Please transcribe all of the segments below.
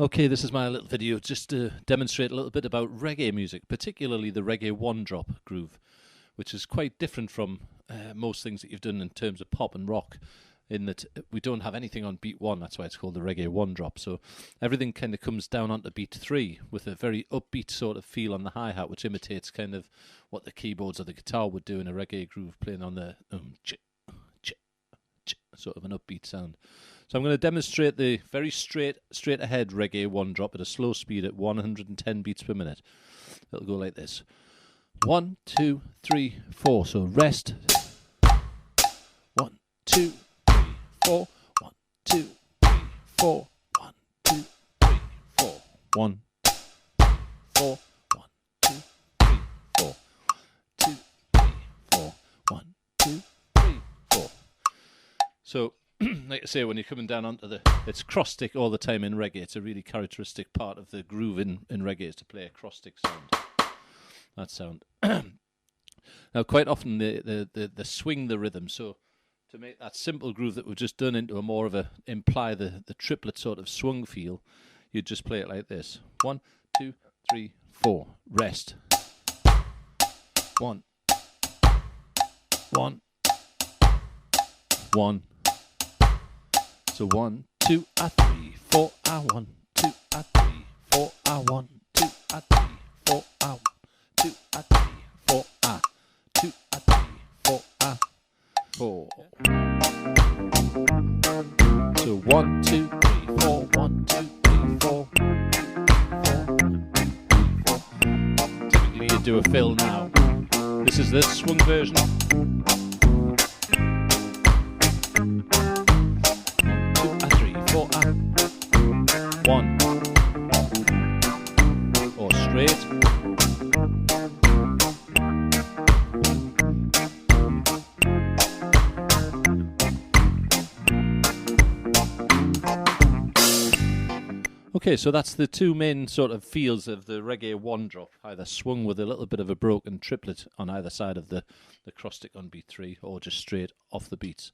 Okay, this is my little video just to demonstrate a little bit about reggae music, particularly the Reggae One Drop groove, which is quite different from most things that you've done in terms of pop and rock, in that we don't have anything on beat one. That's why it's called the Reggae One Drop. So everything kind of comes down onto beat three with a very upbeat sort of feel on the hi-hat, which imitates kind of what the keyboards or the guitar would do in a reggae groove, playing on the sort of an upbeat sound. So I'm going to demonstrate the very straight ahead Reggae One Drop at a slow speed at 110 beats per minute. It'll go like this: 1, 2, 3, 4. So rest. 1, 2, 3, 4. 1, 2, 3, 4. 1, 2, 3, 4. 1, 4. 1, 2, 3, 4. 2, 3, 4. 1, 2, 3, 4. So, like I say, when you're coming down onto it's cross stick all the time in reggae. It's a really characteristic part of the groove in reggae is to play a cross stick sound. That sound. Now, quite often the swing the rhythm. So, to make that simple groove that we've just done into a more of imply the triplet sort of swung feel, you'd just play it like this: 1, 2, 3, 4. Rest. 1, 1, 1. So 1, 2, 3, 4, 1, 2, 3, 4, 1, 2, 3, 4, 1, 2, 3, 4, 2, 3, 4, 4. So 1, 2, 3, 4, 1, 2, 3, 4. Typically you do a fill now. This is the swung version. 1 or straight. Okay, so that's the two main sort of feels of the Reggae One Drop, either swung with a little bit of a broken triplet on either side of the cross stick on beat 3, or just straight off the beats.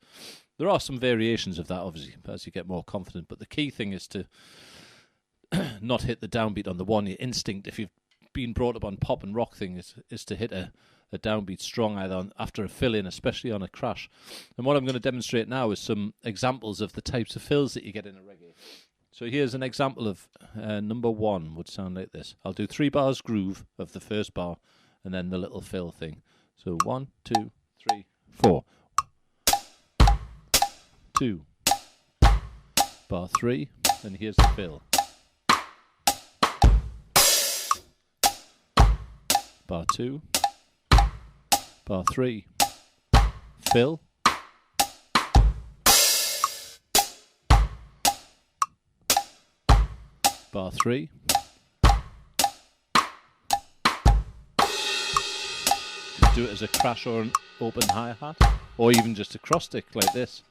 There are some variations of that, obviously, as you get more confident, but the key thing is to not hit the downbeat on the one. Your instinct, if you've been brought up on pop and rock thing, is to hit a downbeat strong either after a fill-in, especially on a crash. And what I'm going to demonstrate now is some examples of the types of fills that you get in a reggae. So here's an example of number 1 would sound like this. I'll do 3 bars groove of the first bar and then the little fill thing. So 1, 2, 3, 4. 2. Bar 3, and here's the fill. Bar 2, bar 3, fill, bar 3, do it as a crash or an open hi-hat, or even just a cross stick like this.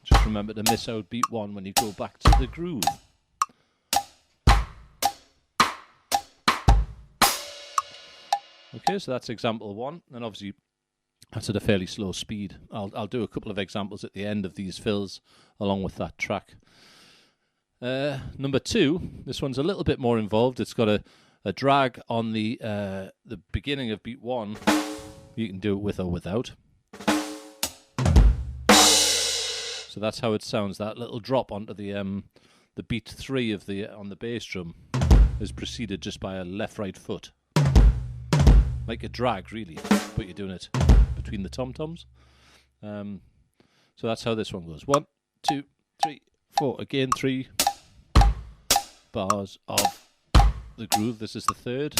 Just remember to miss out beat 1 when you go back to the groove. Okay, so that's example 1, and obviously that's at a fairly slow speed. I'll do a couple of examples at the end of these fills along with that track. Number 2, this one's a little bit more involved. It's got a drag on the beginning of beat 1. You can do it with or without. So that's how it sounds. That little drop onto the beat 3 of on the bass drum is preceded just by a left-right foot. Like a drag, really, but you're doing it between the tom-toms. So that's how this one goes. 1, 2, 3, 4. Again, 3 bars of the groove. This is the third.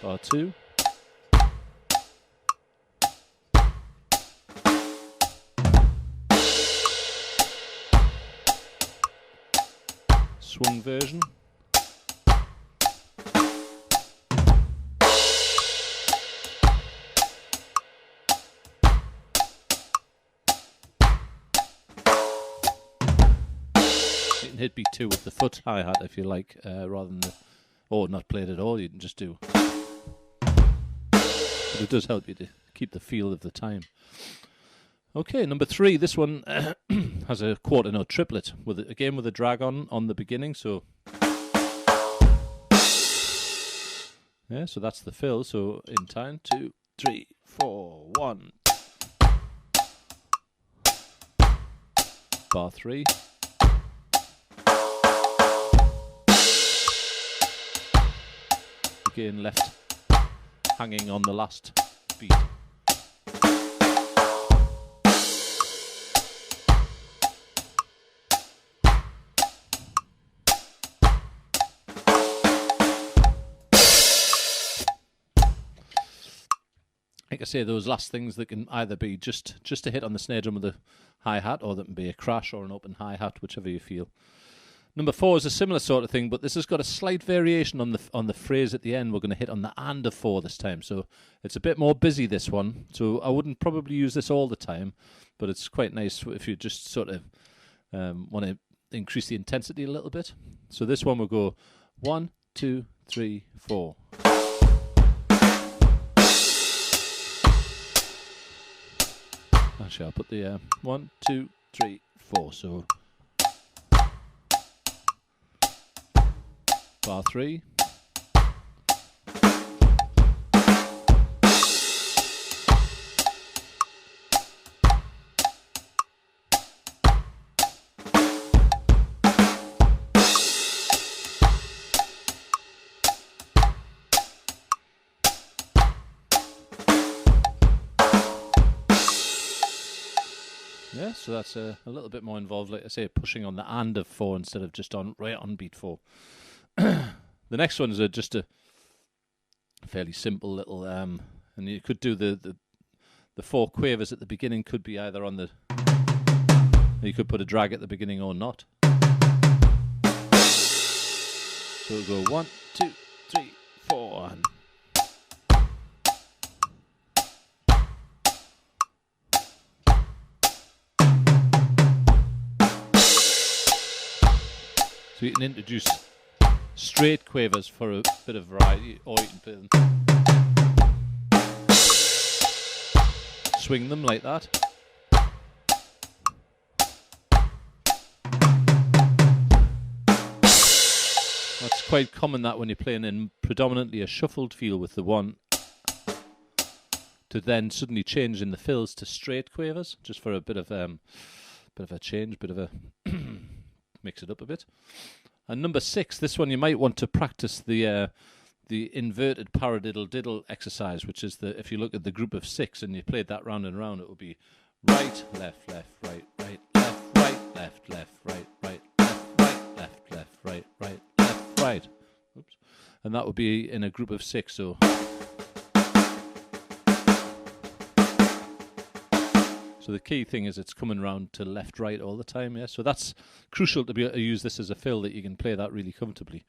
Bar 2. Swung version. You can hit beat 2 with the foot hi-hat if you like, rather than or not play it at all. You can just do. But it does help you to keep the feel of the time. Okay, number 3. This one has a quarter note triplet with a drag on the beginning. So yeah, so that's the fill. So in time, 2, 3, 4, 1. Bar 3. Again, left hanging on the last beat. Like I say, those last things that can either be just a hit on the snare drum with a hi-hat, or that can be a crash or an open hi-hat, whichever you feel. Number 4 is a similar sort of thing, but this has got a slight variation on the phrase at the end. We're going to hit on the and of 4 this time, so it's a bit more busy, this one. So I wouldn't probably use this all the time, but it's quite nice if you just sort of want to increase the intensity a little bit. So this one will go 1, 2, 3, 4. Actually, I'll put the 1, 2, 3, 4. So bar 3. Yeah, so that's a little bit more involved, like I say, pushing on the and of 4 instead of just right on beat 4. The next one is just a fairly simple little, and you could do the 4 quavers at the beginning. Could be either on the, you could put a drag at the beginning or not. So we'll go 1, 2, 3, 4, and so you can introduce straight quavers for a bit of variety, or you can swing them like that. That's quite common, that when you're playing in predominantly a shuffled feel with the 1, to then suddenly change in the fills to straight quavers, just for a bit of a change, bit of a mix it up a bit. And number 6, this one you might want to practice the inverted paradiddle diddle exercise, which is if you look at the group of 6 and you played that round and round, it will be right, left, left, right, right, left, right, left, left, right, right, left, right, left, left, right, right, left, right. Oops. And that would be in a group of 6. So the key thing is it's coming round to left, right all the time. Yeah, so that's crucial to be able to use this as a fill, that you can play that really comfortably.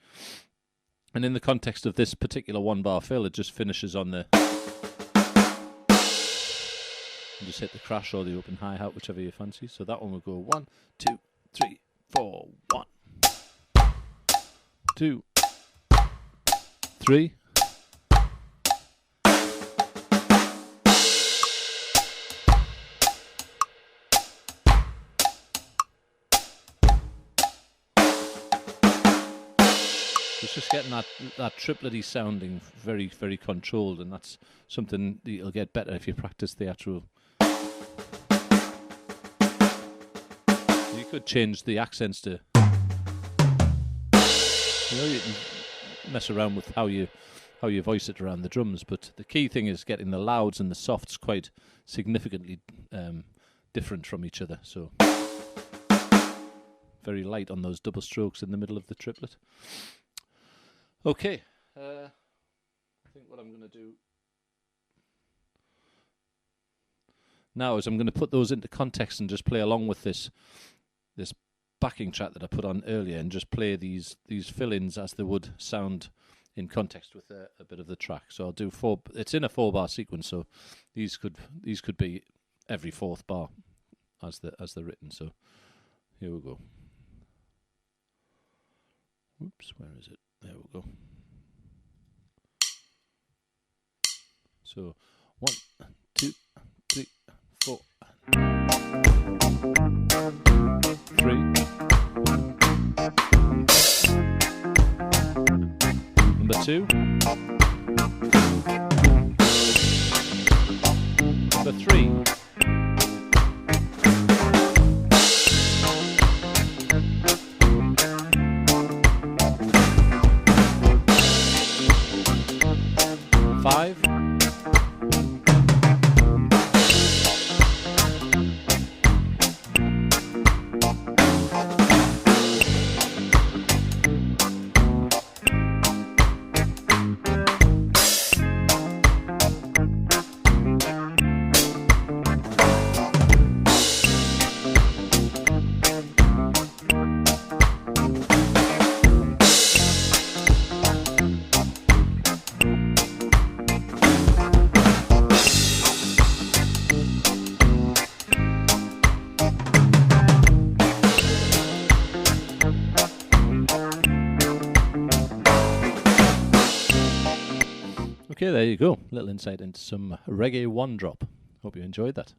And in the context of this particular 1-bar fill, it just finishes on the, and just hit the crash or the open hi-hat, whichever you fancy. So that one will go 1, 2, 3, 4, 1, 2, 3. It's just getting that triplety sounding very, very controlled, and that's something that you'll get better if you practice the actual. You could change the accents to, you can mess around with how you voice it around the drums, but the key thing is getting the louds and the softs quite significantly different from each other. So very light on those double strokes in the middle of the triplet. Okay, I think what I'm going to do now is I'm going to put those into context and just play along with this backing track that I put on earlier, and just play these fill-ins as they would sound in context with a bit of the track. So I'll do 4. It's in a 4-bar sequence, so these could be every 4th bar as they're written. So here we go. Oops, where is it? There we go. So 1, 2, 2. The 3. Five. Okay, there you go. Little insight into some Reggae One Drop. Hope you enjoyed that.